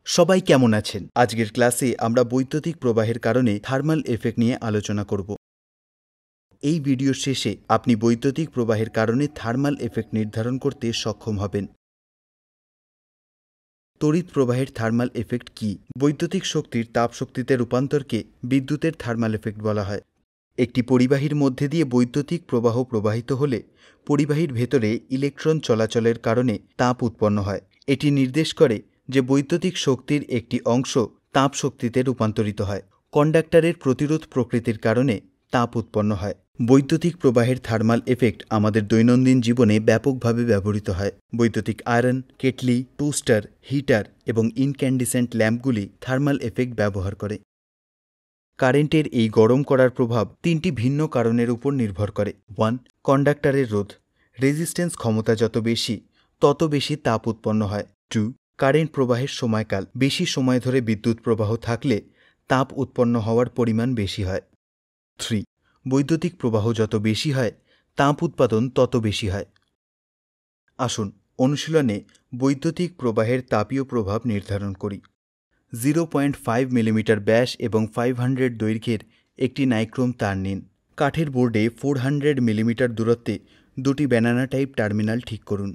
সবাই কেমন আছেন? আজকের ক্লাসে আমরা বৈদ্যুতিক প্রবাহের কারণে থার্মাল এফেক্ট নিয়ে আলোচনা করব। এই ভিডিওর শেষে আপনি বৈদ্যুতিক প্রবাহের কারণে থার্মাল এফেক্ট নির্ধারণ করতে সক্ষম হবেন। তড়িৎ প্রবাহের থার্মাল এফেক্ট কী? বৈদ্যুতিক শক্তির তাপ শক্তিতে রূপান্তরকে বিদ্যুতের থার্মাল এফেক্ট বলা হয়। একটি পরিবাহীর মধ্যে দিয়ে বৈদ্যুতিক প্রবাহ প্রবাহিত হলে পরিবাহীর ভেতরে ইলেকট্রন চলাচলের কারণে তাপ উৎপন্ন হয়। এটি নির্দেশ করে যে বৈদ্যুতিক শক্তির একটি অংশ তাপ শক্তিতে রূপান্তরিত হয়। কন্ডাক্টরের প্রতিরোধ প্রকৃতির কারণে তাপ উৎপন্ন হয়। বৈদ্যুতিক প্রবাহের থার্মাল এফেক্ট আমাদের দৈনন্দিন জীবনে ব্যাপকভাবে ব্যবহৃত হয়। বৈদ্যুতিক আয়রন, কেটলি, টোস্টার, হিটার এবং ইনক্যান্ডিসেন্ট ল্যাম্পগুলি থার্মাল এফেক্ট ব্যবহার করে। কারেন্টের এই গরম করার প্রভাব তিনটি ভিন্ন কারণের উপর নির্ভর করে। 1. কন্ডাক্টরের রোধ। রেজিস্ট্যান্স ক্ষমতা যত বেশি তত বেশি তাপ উৎপন্ন হয়। 2. কারেন্ট প্রবাহের সময়কাল। বেশি সময় ধরে বিদ্যুৎ প্রবাহ থাকলে তাপ উৎপন্ন হওয়ার পরিমাণ বেশি হয়। 3. বৈদ্যুতিক প্রবাহ যত বেশি হয় তাপ উৎপাদন তত বেশি হয়। আসুন অনুশীলনে বৈদ্যুতিক প্রবাহের তাপীয় প্রভাব নির্ধারণ করি। 0.5 মিলিমিটার ব্যাস এবং 500 দৈর্ঘ্যের একটি নাইক্রোম তার নিন। কাঠের বোর্ডে 400 মিলিমিটার দূরত্বে দুটি ব্যানানা টাইপ টার্মিনাল ঠিক করুন।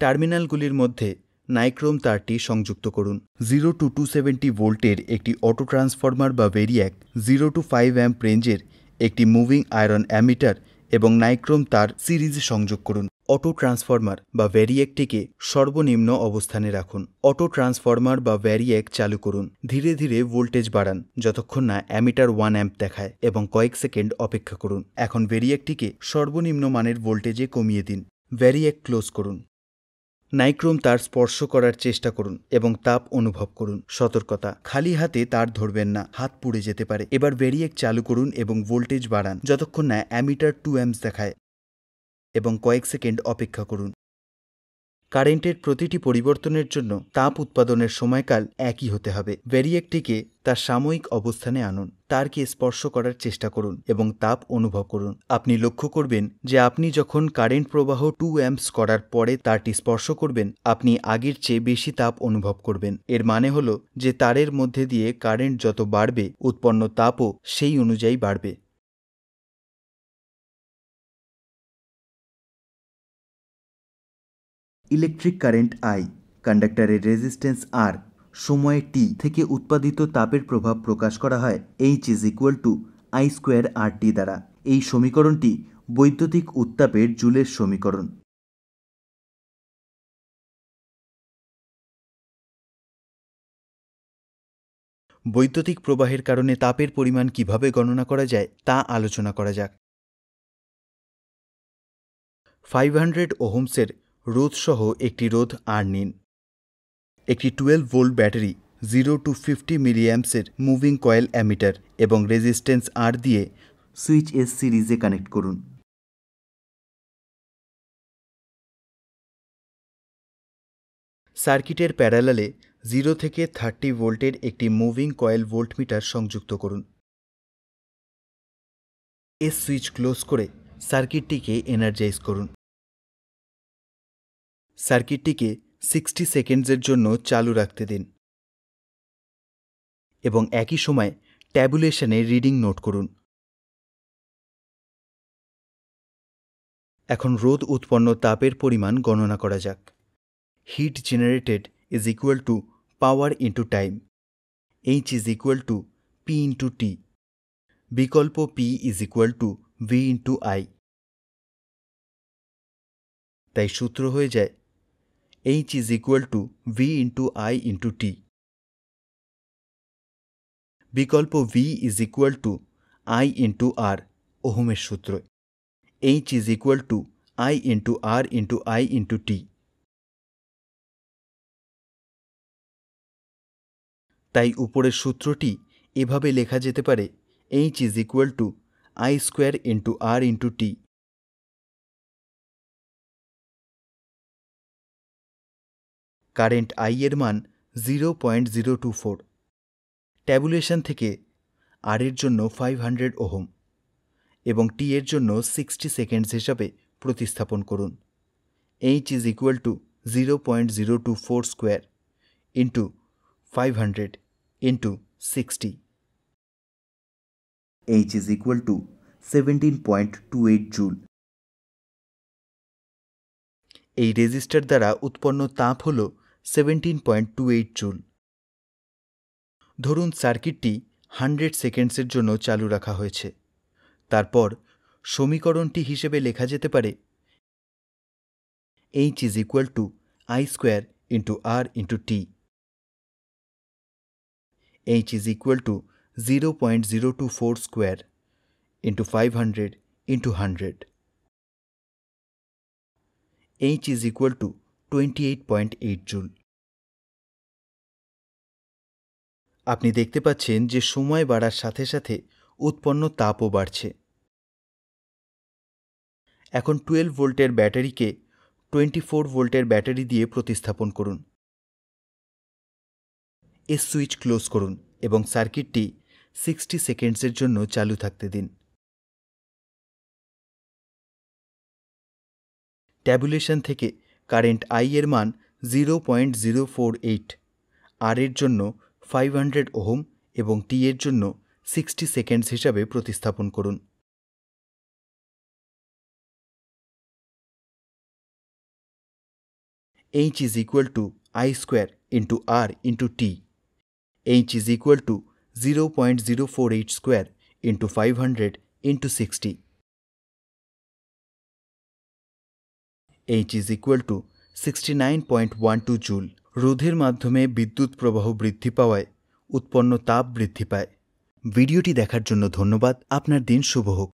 টার্মিনালগুলির মধ্যে নাইক্রোম তারটি সংযুক্ত করুন। 0 to 270 ভোল্টের একটি অটো ট্রান্সফরমার বা ভেরিয়াক, 0 to 5 অ্যাম্প রেঞ্জের একটি মুভিং আয়রন অ্যামিটার এবং নাইক্রোম তার সিরিজে সংযোগ করুন। অটো ট্রান্সফরমার বা ভ্যারিয়েকটিকে সর্বনিম্ন অবস্থানে রাখুন। অটো ট্রান্সফরমার বা ভ্যারিয়েক চালু করুন। ধীরে ধীরে ভোল্টেজ বাড়ান যতক্ষণ না অ্যামিটার 1 অ্যাম্প দেখায় এবং কয়েক সেকেন্ড অপেক্ষা করুন। এখন ভ্যারিয়েকটিকে সর্বনিম্ন মানের ভোল্টেজে কমিয়ে দিন। ভ্যারিয়েক ক্লোজ করুন। নাইক্রোম তার স্পর্শ করার চেষ্টা করুন এবং তাপ অনুভব করুন। সতর্কতা, খালি হাতে তার ধরবেন না, হাত পুড়ে যেতে পারে। এবার ভ্যারিয়েক চালু করুন এবং ভোল্টেজ বাড়ান যতক্ষণ না অ্যামিটার 2 অ্যাম্পস দেখায় এবং কয়েক সেকেন্ড অপেক্ষা করুন। কারেন্টের প্রতিটি পরিবর্তনের জন্য তাপ উৎপাদনের সময়কাল একই হতে হবে। ভ্যারিয়েকটিকে তার সাময়িক অবস্থানে আনুন। তারকে স্পর্শ করার চেষ্টা করুন এবং তাপ অনুভব করুন। আপনি লক্ষ্য করবেন যে আপনি যখন কারেন্ট প্রবাহ 2 অ্যাম্পস করার পরে তারটি স্পর্শ করবেন, আপনি আগের চেয়ে বেশি তাপ অনুভব করবেন। এর মানে হলো যে তারের মধ্যে দিয়ে কারেন্ট যত বাড়বে, উৎপন্ন তাপও সেই অনুযায়ী বাড়বে। ইলেকট্রিক কারেন্ট I, কন্ডাক্টরের রেজিস্ট্যান্স R, সময় t থেকে উৎপাদিত তাপের প্রভাব প্রকাশ করা হয় H = I²RT দ্বারা। এই সমীকরণটি বৈদ্যুতিক উত্তাপের জুলের সমীকরণ। বৈদ্যুতিক প্রবাহের কারণে তাপের পরিমাণ কিভাবে গণনা করা যায় তা আলোচনা করা যাক। 500 ওহমসের রোধসহ একটি রোধ R নিন। একটি 12 ভোল্ট ব্যাটারি, 0 to 50 মিলিঅ্যাম্পসের মুভিং কয়েল অ্যামিটার এবং রেজিস্ট্যান্স R দিয়ে সুইচ S সিরিজে কানেক্ট করুন। সার্কিটের প্যারালালে 0 থেকে 30 ভোল্টের একটি মুভিং কয়েল ভোল্টমিটার সংযুক্ত করুন। S সুইচ ক্লোজ করে সার্কিটটিকে এনার্জাইজ করুন। সার্কিটটিকে 60 সেকেন্ডসের জন্য চালু রাখতে দিন এবং একই সময় ট্যাবুলেশনে রিডিং নোট করুন। এখন রোধ উৎপন্ন তাপের পরিমাণ গণনা করা যাক। Heat generated = power into time. H = P × T। বিকল্প P = V × I। তাই সূত্র হয়ে যায় H = V × I × T। বিকল্প V = I × R, ওহমের সূত্র। H = I × R × I × T। তাই উপরের সূত্রটি এভাবে লেখা যেতে পারে H = I² × R × T। Current I এর মান 0.024। ট্যাবুলেশন থেকে R এর জন্য 500 ওহম এবং T এর জন্য 60 সেকেন্ডস হিসাবে প্রতিস্থাপন করুন। H = 0.024 square into 500 into 60. H is equal to 17.28 joule. এই রেজিস্টার দ্বারা উৎপন্ন তাপ হল 17.28 জুল। ধরুন সার্কিটটি 100 সেকেন্ডসের জন্য চালু রাখা হয়েছে। তারপর সমীকরণটি হিসেবে লেখা যেতে পারে H is equal to I square into R into T. H is equal to 0.024 square into 500 into 100. H is equal to 28.8 joule. আপনি দেখতে পাচ্ছেন যে সময় বাড়ার সাথে সাথে উৎপন্ন তাপও বাড়ছে। এখন 12 ভোল্টের ব্যাটারিকে 24 ভোল্টের ব্যাটারি দিয়ে প্রতিস্থাপন করুন। এই সুইচ ক্লোজ করুন এবং সার্কিটটি 60 সেকেন্ডসের জন্য চালু থাকতে দিন। ট্যাবুলেশন থেকে কারেন্ট I এর মান 0.048, R এর জন্য 500 ওহম এবং T এর জন্য 60 সেকেন্ডস হিসাবে প্রতিস্থাপন করুন। H is equal to I square into R into T. H is equal to 0.048 square into 500 into 60. H is equal to 69.12 joule. রোধের মাধ্যমে বিদ্যুৎ প্রবাহ বৃদ্ধি পাওয়ায় উৎপন্ন তাপ বৃদ্ধি পায়। ভিডিওটি দেখার জন্য ধন্যবাদ। আপনার দিন শুভ হোক।